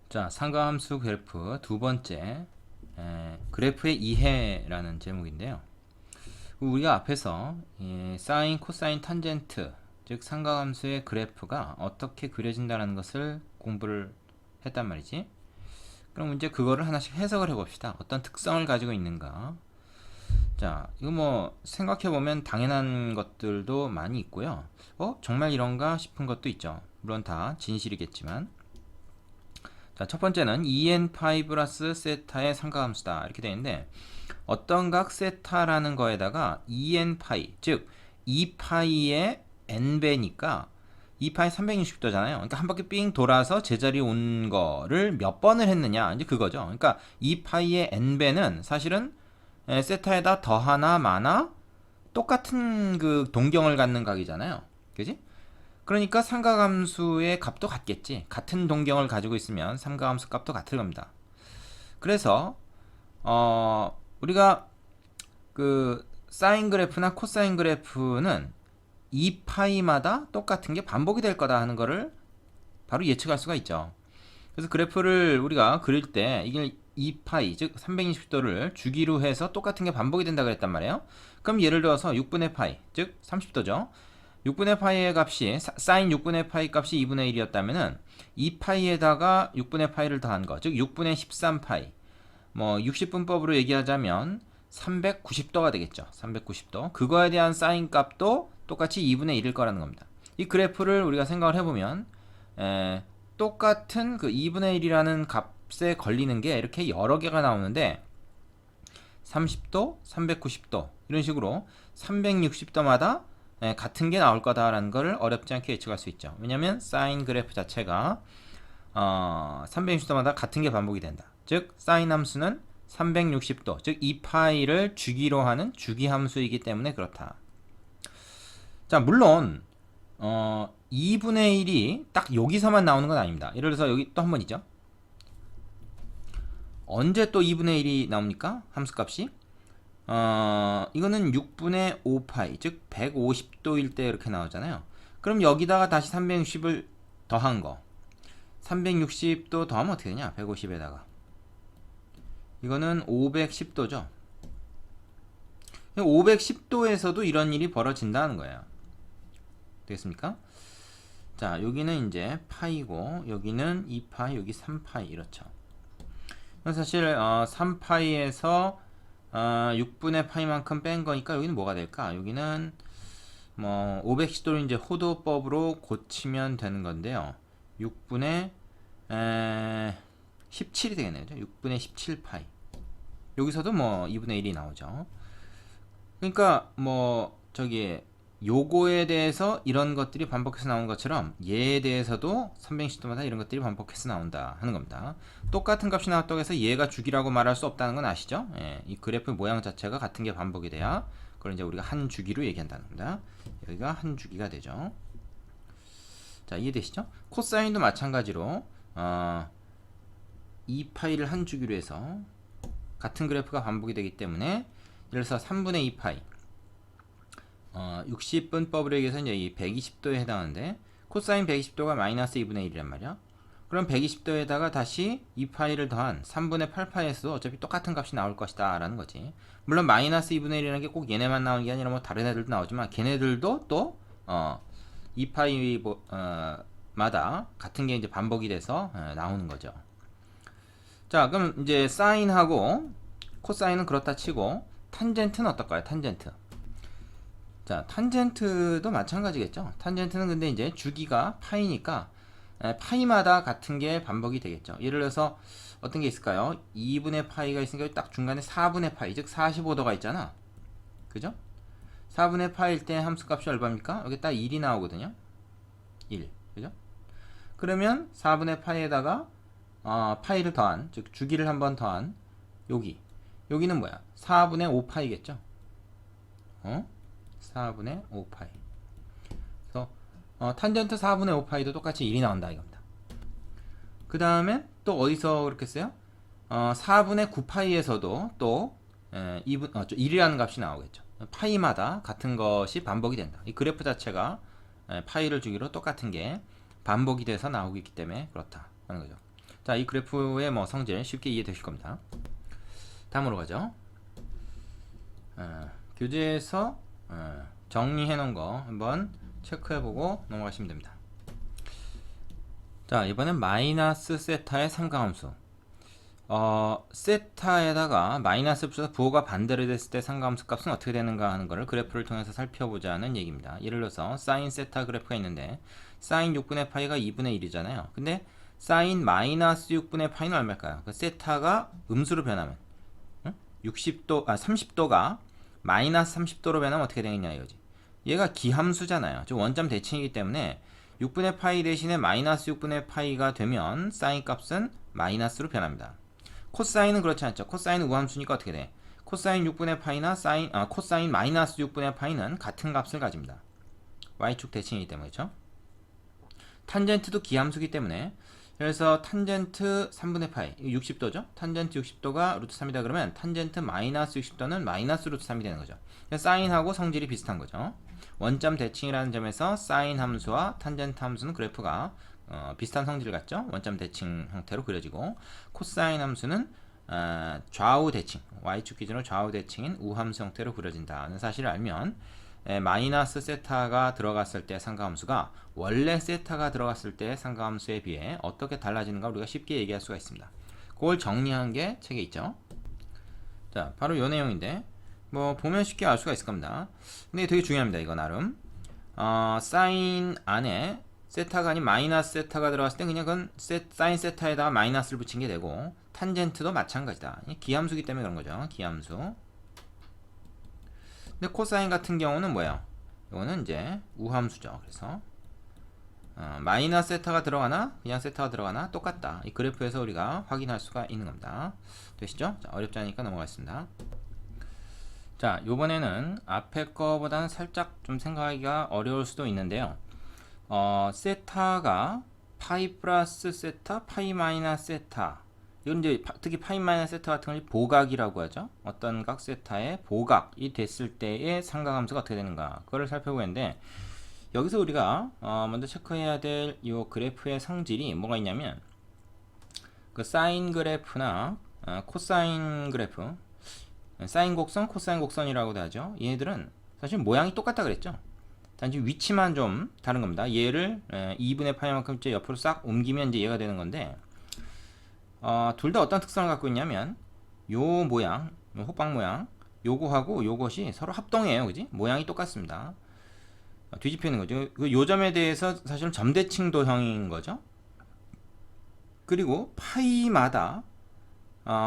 자, 상가함수 그래프 두 번째, 그래프의 이해라는 제목인데요. 우리가 앞에서 사인, 코사인, 탄젠트, 즉 상가함수의 그래프가 어떻게 그려진다는 것을 공부를 했단 말이지. 그럼 이제 그거를 하나씩 해석을 해봅시다. 어떤 특성을 가지고 있는가. 자, 이거 뭐 생각해보면 당연한 것들도 많이 있고요. 정말 이런가 싶은 것도 있죠. 물론 다 진실이겠지만. 자, 첫 번째는 2n 파이 플러스 세타의 상가함수다 이렇게 되어 있는데, 어떤 각 세타라는 거에다가 2n파이, 즉 2파이의 n배니까 2파이 360도잖아요. 그러니까 한 바퀴 삥 돌아서 제자리 온 거를 몇 번을 했느냐, 이제 그거죠. 그러니까 2파이의 n배는 사실은 세타에다 더하나 마나 똑같은 그 동경을 갖는 각이잖아요. 그지? 그러니까 삼각함수의 값도 같겠지. 같은 동경을 가지고 있으면 삼각함수 값도 같을 겁니다. 그래서 우리가 그 사인 그래프나 코사인 그래프는 2파이마다 똑같은 게 반복이 될 거다 하는 거를 바로 예측할 수가 있죠. 그래서 그래프를 우리가 그릴 때 이게 2파이 즉 360도를 주기로 해서 똑같은 게 반복이 된다 그랬단 말이에요. 그럼 예를 들어서 6분의 파이 즉 30도죠. 6분의 파이의 값이 사인 6분의 파이 값이 2분의 1이었다면은 2파이에다가 6분의 파이를 더한 거, 즉 6분의 13파이, 뭐 60분법으로 얘기하자면 390도가 되겠죠. 390도. 그거에 대한 사인 값도 똑같이 2분의 1일 거라는 겁니다. 이 그래프를 우리가 생각을 해보면 똑같은 그 2분의 1이라는 값에 걸리는 게 이렇게 여러 개가 나오는데, 30도, 390도 이런 식으로 360도마다 같은 게 나올 거다라는 것을 어렵지 않게 예측할 수 있죠. 왜냐하면 사인 그래프 자체가 360도마다 같은 게 반복이 된다. 즉 사인 함수는 360도, 즉 2파이를 주기로 하는 주기 함수이기 때문에 그렇다. 자, 물론 2분의 1이 딱 여기서만 나오는 건 아닙니다. 예를 들어서 여기 또 한 번이죠. 언제 또 2분의 1이 나옵니까? 함수값이 이거는 6분의 5파이, 즉 150도일 때 이렇게 나오잖아요. 그럼 여기다가 다시 360을 더한 거, 360도 더하면 어떻게 되냐? 150에다가 이거는 510도죠. 510도에서도 이런 일이 벌어진다는 거예요. 되겠습니까? 자, 여기는 이제 파이고, 여기는 2파이, 여기 3파이 이렇죠. 사실 3파이에서 6분의 파이만큼 뺀 거니까 여기는 뭐가 될까? 여기는 뭐 510도를 이제 호도법으로 고치면 되는 건데요. 6분의 17이 되겠네요. 6분의 17파이. 여기서도 뭐 2분의 1이 나오죠. 그러니까 뭐 저기 요거에 대해서 이런 것들이 반복해서 나오는 것처럼 얘에 대해서도 360도마다 이런 것들이 반복해서 나온다 하는 겁니다. 똑같은 값이 나왔다고 해서 얘가 주기라고 말할 수 없다는 건 아시죠? 이 그래프 모양 자체가 같은 게 반복이 돼야 그걸 이제 우리가 한 주기로 얘기한다는 겁니다. 여기가 한 주기가 되죠. 자, 이해되시죠? 코사인도 마찬가지로 2파이를 한 주기로 해서 같은 그래프가 반복이 되기 때문에, 예를 들어서 3분의 2파이 60분법으로 얘기해서 이제 이 120도에 해당하는데, 코사인 120도가 마이너스 2분의 1이란 말이야. 그럼 120도에다가 다시 2파이를 더한 3분의 8파이에서도 어차피 똑같은 값이 나올 것이다 라는 거지. 물론 마이너스 2분의 1이라는 게 꼭 얘네만 나오는 게 아니라 뭐 다른 애들도 나오지만 걔네들도 또 2파이 마다 같은 게 이제 반복이 돼서 나오는 거죠. 자, 그럼 이제 사인하고 코사인은 그렇다 치고 탄젠트는 어떨까요? 탄젠트. 자, 탄젠트도 마찬가지겠죠. 탄젠트는 근데 이제 주기가 파이니까 파이마다 같은 게 반복이 되겠죠. 예를 들어서 어떤 게 있을까요? 2분의 파이가 있으니까 딱 중간에 4분의 파이, 즉 45도가 있잖아. 그죠? 4분의 파이일 때 함수값이 얼마입니까? 여기 딱 1이 나오거든요. 1. 그죠? 그러면 4분의 파이에다가 파이를 더한, 즉 주기를 한번 더한 여기는 뭐야? 4분의 5파이겠죠? 4분의 5파이. 그래서 탄젠트 4분의 5파이도 똑같이 1이 나온다 이겁니다. 그 다음에 또 어디서 그렇게 써요? 4분의 9파이에서도 또 1이라는 값이 나오겠죠. 파이마다 같은 것이 반복이 된다. 이 그래프 자체가 파이를 주기로 똑같은 게 반복이 돼서 나오고 있기 때문에 그렇다 하는 거죠. 자, 이 그래프의 뭐 성질 쉽게 이해되실 겁니다. 다음으로 가죠. 교재에서 정리해 놓은 거 한번 체크해보고 넘어가시면 됩니다. 자, 이번엔 마이너스 세타의 삼각함수. 세타에다가 마이너스 붙여서 부호가 반대로 됐을 때 상가함수 값은 어떻게 되는가 하는 것을 그래프를 통해서 살펴보자는 얘기입니다. 예를 들어서 사인 세타 그래프가 있는데 사인 6분의 파이가 2분의 1이잖아요. 근데 사인 마이너스 6분의 파이는 얼마일까요? 그 세타가 음수로 변하면 30도가 마이너스 30도로 변하면 어떻게 되겠냐 이거지. 얘가 기함수잖아요. 즉 원점 대칭이기 때문에 6분의 파이 대신에 마이너스 6분의 파이가 되면 사인 값은 마이너스로 변합니다. 코사인은 그렇지 않죠. 코사인은 우함수니까 어떻게 돼? 코사인 6분의 파이나 코사인 마이너스 6분의 파이는 같은 값을 가집니다. y축 대칭이기 때문에. 그렇죠? 탄젠트도 기함수기 때문에, 그래서 탄젠트 3분의 파이 60도죠. 탄젠트 60도가 루트 3이다 그러면 탄젠트 마이너스 60도는 마이너스 루트 3이 되는 거죠. 사인하고 성질이 비슷한 거죠. 원점 대칭이라는 점에서 사인 함수와 탄젠트 함수는 그래프가 비슷한 성질을 갖죠. 원점 대칭 형태로 그려지고, 코사인 함수는 좌우 대칭, y축 기준으로 좌우 대칭인 우함수 형태로 그려진다는 사실을 알면 마이너스 세타가 들어갔을 때 상가함수가 원래 세타가 들어갔을 때 상가함수에 비해 어떻게 달라지는가 우리가 쉽게 얘기할 수가 있습니다. 그걸 정리한 게 책에 있죠. 자, 바로 이 내용인데 뭐 보면 쉽게 알 수가 있을 겁니다. 근데 되게 중요합니다. 이거 나름 사인 안에 세타가 아닌 마이너스 세타가 들어갔을 때 그냥 그건 사인 세타에다가 마이너스를 붙인 게 되고, 탄젠트도 마찬가지다. 기함수기 때문에 그런 거죠. 기함수. 근데 코사인 같은 경우는 뭐예요? 이거는 이제 우함수죠. 그래서 마이너스 세타가 들어가나 그냥 세타가 들어가나 똑같다. 이 그래프에서 우리가 확인할 수가 있는 겁니다. 되시죠? 자, 어렵지 않으니까 넘어가겠습니다. 자, 요번에는 앞에 거보다는 살짝 좀 생각하기가 어려울 수도 있는데요. 세타가 파이 플러스 세타, 파이 마이너스 세타, 이건 이제 특히 파이 마이너스 세타 같은 걸 보각이라고 하죠. 어떤 각 세타의 보각이 됐을 때의 상가함수가 어떻게 되는가, 그거를 살펴보는데, 여기서 우리가 먼저 체크해야 될 이 그래프의 성질이 뭐가 있냐면, 그 사인 그래프나 코사인 그래프, 사인 곡선, 코사인 곡선이라고도 하죠. 얘네들은 사실 모양이 똑같다 그랬죠. 단지 위치만 좀 다른 겁니다. 얘를 2분의 파이만큼 옆으로 싹 옮기면 이제 얘가 되는 건데, 둘 다 어떤 특성을 갖고 있냐면, 요 모양, 요 호박 모양, 요거하고 요것이 서로 합동해요. 그지? 모양이 똑같습니다. 뒤집히는 거죠. 요 점에 대해서 사실은 점대칭 도형인 거죠. 그리고 파이마다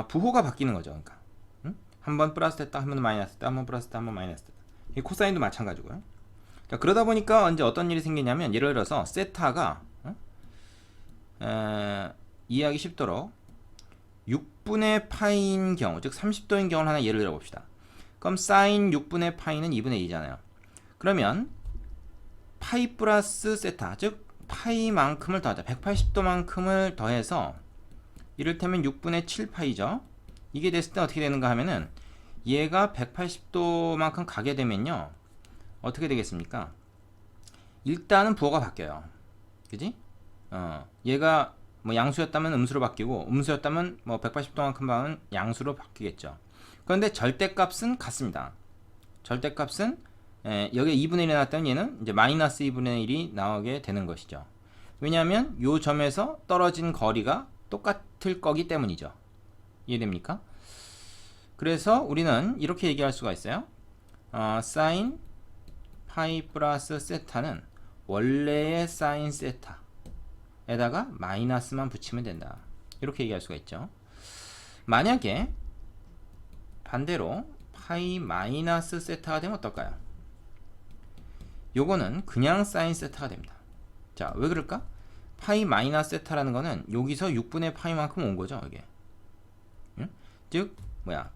부호가 바뀌는 거죠. 그러니까 한번 플러스 됐다, 한번 마이너스 됐다, 한번 플러스 됐다, 한번 마이너스 됐다. 이 코사인도 마찬가지고요. 자, 그러다 보니까 이제 어떤 일이 생기냐면, 예를 들어서 세타가 이해하기 쉽도록 6분의 파이인 경우, 즉 30도인 경우를 하나 예를 들어 봅시다. 그럼 사인 6분의 파이는 2분의 2잖아요. 그러면 파이 플러스 세타, 즉 파이만큼을 더하자. 180도만큼을 더해서 이를테면 6분의 7파이죠. 이게 됐을 때 어떻게 되는가 하면은, 얘가 180도만큼 가게 되면요, 어떻게 되겠습니까? 일단은 부호가 바뀌어요. 그지? 얘가 뭐 양수였다면 음수로 바뀌고, 음수였다면 뭐 180도만큼은 양수로 바뀌겠죠. 그런데 절대값은 같습니다. 절대값은 여기에 2분의 1이 나왔다면 얘는 이제 마이너스 2분의 1이 나오게 되는 것이죠. 왜냐하면 요 점에서 떨어진 거리가 똑같을 거기 때문이죠. 이해됩니까? 그래서 우리는 이렇게 얘기할 수가 있어요. 사인 파이 플러스 세타는 원래의 사인 세타에다가 마이너스만 붙이면 된다. 이렇게 얘기할 수가 있죠. 만약에 반대로 파이 마이너스 세타가 되면 어떨까요? 요거는 그냥 사인 세타가 됩니다. 자, 왜 그럴까? 파이 마이너스 세타라는 거는 여기서 6분의 파이만큼 온 거죠, 이게. 즉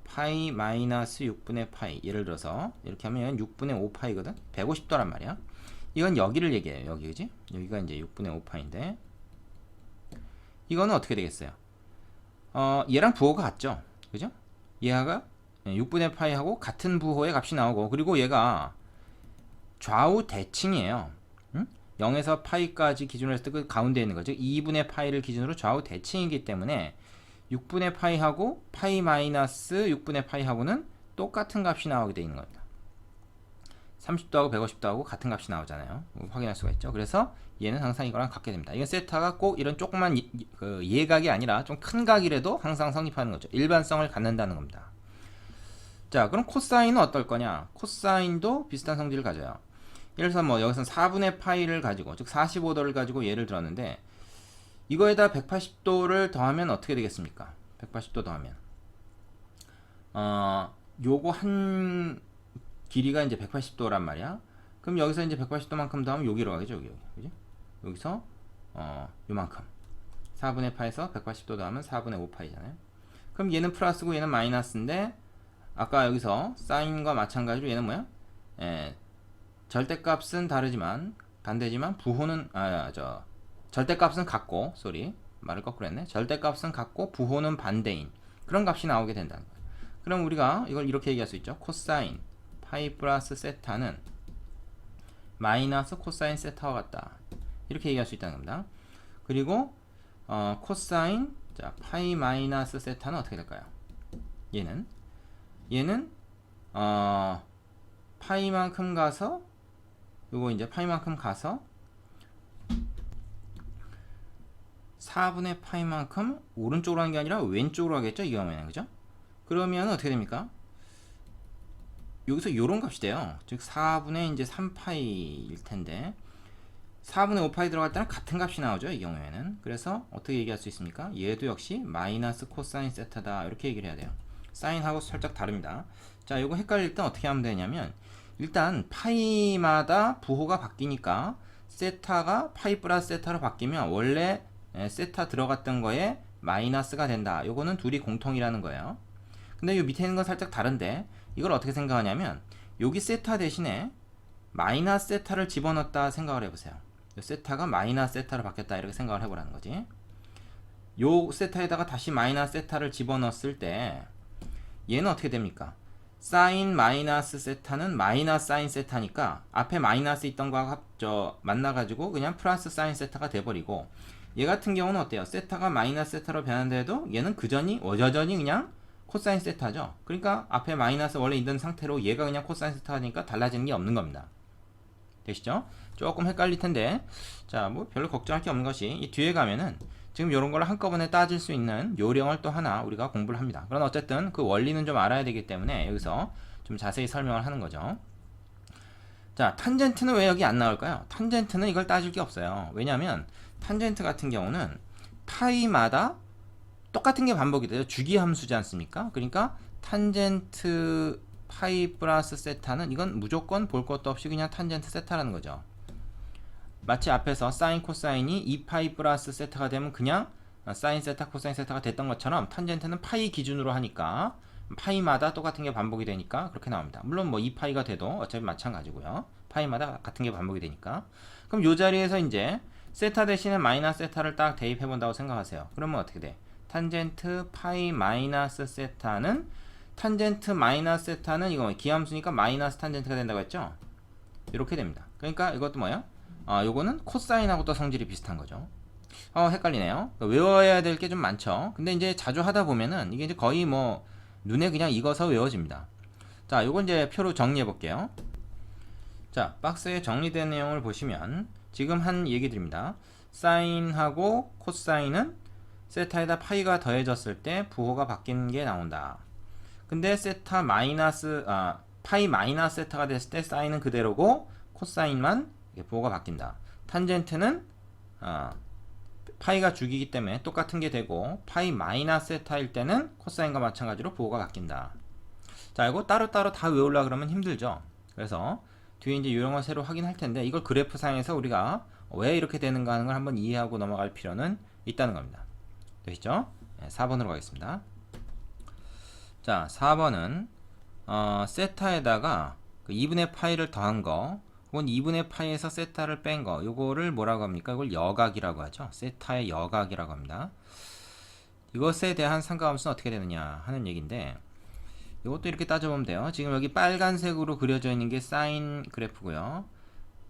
파이 마이너스 6분의 파이, 예를 들어서 이렇게 하면 6분의 5파이거든. 150도란 말이야. 이건 여기를 얘기해요. 여기, 그지? 여기가 이제 6분의 5파인데, 이거는 어떻게 되겠어요? 얘랑 부호가 같죠, 그죠? 얘가 6분의 파이하고 같은 부호의 값이 나오고, 그리고 얘가 좌우 대칭이에요. 0에서 파이까지 기준으로 했을 때 그 가운데 있는 거죠. 2분의 파이를 기준으로 좌우 대칭이기 때문에 6분의 파이하고 파이 마이너스 6분의 파이하고는 똑같은 값이 나오게 되어 있는 겁니다. 30도하고 150도하고 같은 값이 나오잖아요. 확인할 수가 있죠. 그래서 얘는 항상 이거랑 같게 됩니다. 이건 세타가 꼭 이런 조그만 예각이 아니라 좀 큰 각이라도 항상 성립하는 거죠. 일반성을 갖는다는 겁니다. 자, 그럼 코사인은 어떨 거냐? 코사인도 비슷한 성질을 가져요. 예를 들어서 뭐 여기서 4분의 파이를 가지고, 즉 45도를 가지고 예를 들었는데 이거에다 180도를 더하면 어떻게 되겠습니까? 180도 더하면 요거 한 길이가 이제 180도란 말이야. 그럼 여기서 이제 180도만큼 더하면 여기로 가겠죠. 여기. 그지? 여기서 요만큼 4분의 파에서 180도 더하면 4분의 5파이잖아요. 그럼 얘는 플러스고 얘는 마이너스인데 아까 여기서 사인과 마찬가지로 얘는 뭐야? 절대값은 다르지만 반대지만 부호는 절대값은 같고 말을 거꾸로 했네. 절대값은 같고 부호는 반대인 그런 값이 나오게 된다는 거예요. 그럼 우리가 이걸 이렇게 얘기할 수 있죠. 코사인 파이 플러스 세타는 마이너스 코사인 세타와 같다. 이렇게 얘기할 수 있다는 겁니다. 그리고 코사인 파이 마이너스 세타는 어떻게 될까요? 얘는 파이만큼 가서 요거 이제 파이만큼 가서 4분의 파이만큼 오른쪽으로 하는 게 아니라 왼쪽으로 하겠죠? 이 경우에는. 그죠? 그러면 어떻게 됩니까? 여기서 요런 값이 돼요. 즉 4분의 이제 3파이일 텐데 4분의 5파이 들어갈 때는 같은 값이 나오죠. 이 경우에는. 그래서 어떻게 얘기할 수 있습니까? 얘도 역시 마이너스 코사인 세타다. 이렇게 얘기를 해야 돼요. 사인하고 살짝 다릅니다. 자, 요거 헷갈릴 땐 어떻게 하면 되냐면 일단 파이마다 부호가 바뀌니까 세타가 파이 플러스 세타로 바뀌면 원래 세타 들어갔던 거에 마이너스가 된다. 요거는 둘이 공통이라는 거예요. 근데 요 밑에 있는 건 살짝 다른데 이걸 어떻게 생각하냐면 여기 세타 대신에 마이너스 세타를 집어넣었다 생각을 해보세요. 요 세타가 마이너스 세타로 바뀌었다 이렇게 생각을 해보라는 거지. 요 세타에다가 다시 마이너스 세타를 집어넣었을 때 얘는 어떻게 됩니까? 사인 마이너스 세타는 마이너스 사인 세타니까 앞에 마이너스 있던 거하고 만나가지고 그냥 플러스 사인 세타가 돼버리고 얘 같은 경우는 어때요? 세타가 마이너스 세타로 변한데도 얘는 여전히 그냥 코사인 세타죠. 그러니까 앞에 마이너스 원래 있던 상태로 얘가 그냥 코사인 세타니까 달라지는 게 없는 겁니다. 되시죠? 조금 헷갈릴 텐데 자, 뭐 별로 걱정할 게 없는 것이 이 뒤에 가면은 지금 이런 걸 한꺼번에 따질 수 있는 요령을 또 하나 우리가 공부를 합니다. 그러나 어쨌든 그 원리는 좀 알아야 되기 때문에 여기서 좀 자세히 설명을 하는 거죠. 자, 탄젠트는 왜 여기 안 나올까요? 탄젠트는 이걸 따질 게 없어요. 왜냐하면 탄젠트 같은 경우는 파이마다 똑같은 게 반복이 돼요. 주기함수지 않습니까? 그러니까 탄젠트 파이 플러스 세타는 이건 무조건 볼 것도 없이 그냥 탄젠트 세타라는 거죠. 마치 앞에서 사인 코사인이 2파이 플러스 세타가 되면 그냥 사인 세타 코사인 세타가 됐던 것처럼 탄젠트는 파이 기준으로 하니까 파이마다 똑같은 게 반복이 되니까 그렇게 나옵니다. 물론 뭐 2파이가 돼도 어차피 마찬가지고요. 파이마다 같은 게 반복이 되니까. 그럼 요 자리에서 이제 세타 대신에 마이너스 세타를 딱 대입해 본다고 생각하세요. 그러면 어떻게 돼? 탄젠트 파이 마이너스 세타는 탄젠트 마이너스 세타는 이거 기함수니까 마이너스 탄젠트가 된다고 했죠? 이렇게 됩니다. 그러니까 이것도 뭐예요? 요거는 코사인하고 또 성질이 비슷한 거죠. 헷갈리네요. 외워야 될 게 좀 많죠. 근데 이제 자주 하다 보면은 이게 이제 거의 뭐 눈에 그냥 익어서 외워집니다. 자, 요건 이제 표로 정리해 볼게요. 자, 박스에 정리된 내용을 보시면 지금 한 얘기들입니다. 사인하고 코사인은 세타에다 파이가 더해졌을 때 부호가 바뀌는 게 나온다. 근데 세타 마이너스 파이 마이너스 세타가 됐을 때 사인은 그대로고 코사인만 부호가 바뀐다. 탄젠트는 파이가 주기이기 때문에 똑같은 게 되고 파이 마이너스 세타일 때는 코사인과 마찬가지로 부호가 바뀐다. 자, 이거 따로따로 다 외우려고 그러면 힘들죠. 그래서 뒤에 이제 이런 걸 새로 확인할 텐데 이걸 그래프상에서 우리가 왜 이렇게 되는가 하는 걸 한번 이해하고 넘어갈 필요는 있다는 겁니다. 되시죠? 네, 4번으로 가겠습니다. 자, 4번은 세타에다가 그 2분의 파이를 더한 거 혹은 2분의 파이에서 세타를 뺀 거 요거를 뭐라고 합니까? 이걸 여각이라고 하죠. 세타의 여각이라고 합니다. 이것에 대한 상가함수는 어떻게 되느냐 하는 얘기인데 이것도 이렇게 따져보면 돼요. 지금 여기 빨간색으로 그려져 있는 게 사인 그래프고요.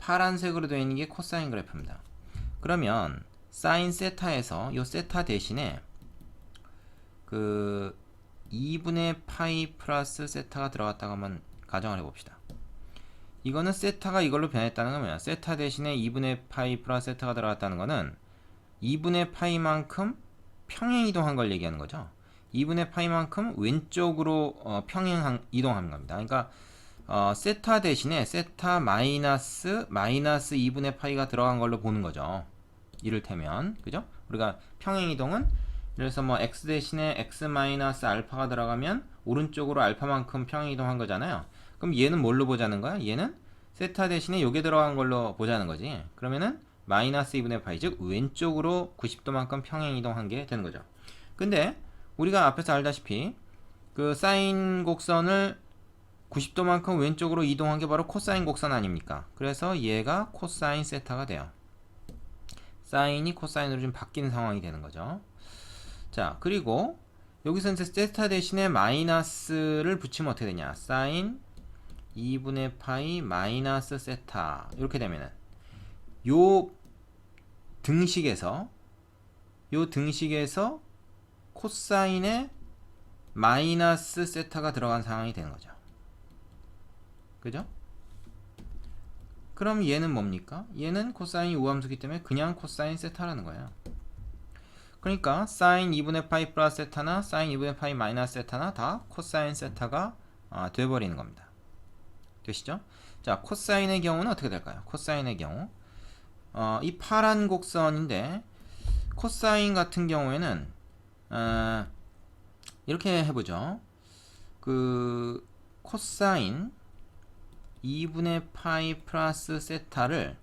파란색으로 되어 있는 게 코사인 그래프입니다. 그러면 사인 세타에서 이 세타 대신에 그 2분의 파이 플러스 세타가 들어갔다고 한번 가정을 해봅시다. 이거는 세타가 이걸로 변했다는 건 뭐야? 세타 대신에 2분의 파이 플러스 세타가 들어갔다는 거는 2분의 파이만큼 평행 이동한 걸 얘기하는 거죠. 2분의 파이만큼 왼쪽으로 평행 이동한 겁니다. 그러니까 세타 대신에 세타 마이너스 2분의 파이가 들어간 걸로 보는 거죠. 이를테면 그죠? 우리가 평행 이동은 그래서 뭐 x 대신에 x 마이너스 알파가 들어가면 오른쪽으로 알파만큼 평행 이동한 거잖아요. 그럼 얘는 뭘로 보자는 거야? 얘는 세타 대신에 요게 들어간 걸로 보자는 거지. 그러면은 마이너스 2분의 파이, 즉 왼쪽으로 90도만큼 평행 이동한 게 되는 거죠. 근데 우리가 앞에서 알다시피 그 사인 곡선을 90도만큼 왼쪽으로 이동한 게 바로 코사인 곡선 아닙니까? 그래서 얘가 코사인 세타가 돼요. 사인이 코사인으로 좀 바뀌는 상황이 되는 거죠. 자, 그리고 여기서 이제 세타 대신에 마이너스를 붙이면 어떻게 되냐? 사인 2분의 파이 마이너스 세타 이렇게 되면은 요 등식에서 코사인에 마이너스 세타가 들어간 상황이 되는 거죠. 그죠? 그럼 얘는 뭡니까? 얘는 코사인 우함수기 때문에 그냥 코사인 세타라는 거예요. 그러니까 사인 2분의 파이 플러스 세타나 사인 2분의 파이 마이너스 세타나 다 코사인 세타가 돼버리는 겁니다. 되시죠? 자, 코사인의 경우는 어떻게 될까요? 코사인의 경우 이 파란 곡선인데 코사인 같은 경우에는 이렇게 해보죠. 그 코사인 2분의 파이 플러스 세타를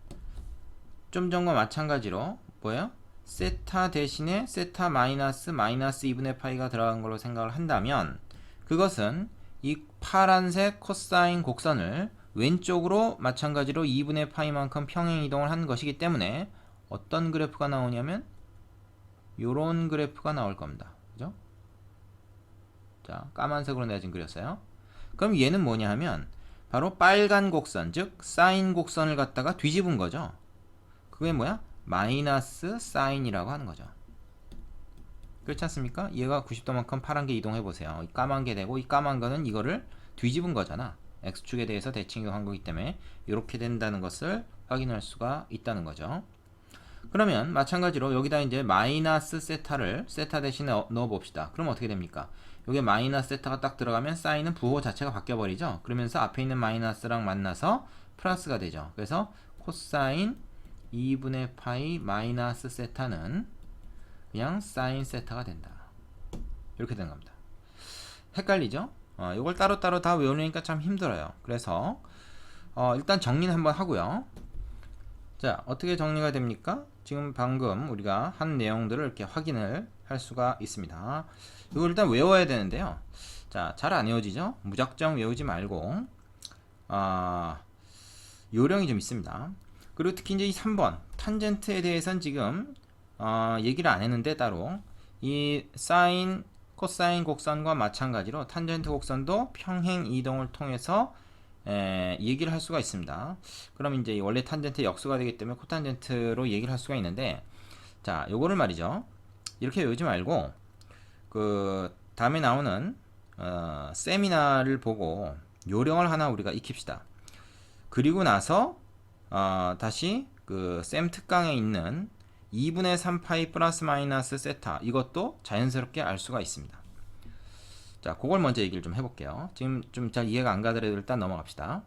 좀 전과 마찬가지로 뭐예요? 세타 대신에 세타 마이너스 2분의 파이가 들어간 걸로 생각을 한다면 그것은 이 파란색 코사인 곡선을 왼쪽으로 마찬가지로 2분의 파이만큼 평행 이동을 한 것이기 때문에 어떤 그래프가 나오냐면 요런 그래프가 나올 겁니다. 그죠? 자, 까만색으로 내가 지금 그렸어요. 그럼 얘는 뭐냐 하면 바로 빨간 곡선, 즉 사인 곡선을 갖다가 뒤집은 거죠. 그게 뭐야? 마이너스 사인이라고 하는 거죠. 그렇지 않습니까? 얘가 90도만큼 파란 게 이동해 보세요. 이 까만 게 되고 이 까만 거는 이거를 뒤집은 거잖아. x축에 대해서 대칭 이동한 거기 때문에 이렇게 된다는 것을 확인할 수가 있다는 거죠. 그러면 마찬가지로 여기다 이제 마이너스 세타를 세타 대신에 넣어 봅시다. 그럼 어떻게 됩니까? 여기에 마이너스 세타가 딱 들어가면 사인은 부호 자체가 바뀌어 버리죠. 그러면서 앞에 있는 마이너스랑 만나서 플러스가 되죠. 그래서 코사인 2분의 파이 마이너스 세타는 그냥 사인 세타가 된다. 이렇게 되는 겁니다. 헷갈리죠? 이걸 따로따로 다 외우려니까 참 힘들어요. 그래서 일단 정리는 한번 하고요. 자, 어떻게 정리가 됩니까? 지금 방금 우리가 한 내용들을 이렇게 확인을 할 수가 있습니다. 이걸 일단 외워야 되는데요. 자, 잘 안 외워지죠? 무작정 외우지 말고 요령이 좀 있습니다. 그리고 특히 이제 이 3번 탄젠트에 대해서는 지금 얘기를 안 했는데 따로 이 사인 코사인 곡선과 마찬가지로 탄젠트 곡선도 평행 이동을 통해서 얘기를 할 수가 있습니다. 그럼 이제 원래 탄젠트 역수가 되기 때문에 코탄젠트로 얘기를 할 수가 있는데, 자, 요거를 말이죠. 이렇게 외우지 말고 그 다음에 나오는 세미나를 보고 요령을 하나 우리가 익힙시다. 그리고 나서 다시 그 셈 특강에 있는 2분의 3파이 플러스 마이너스 세타 이것도 자연스럽게 알 수가 있습니다. 자, 그걸 먼저 얘기를 좀 해볼게요. 지금 좀 잘 이해가 안 가더라도 일단 넘어갑시다.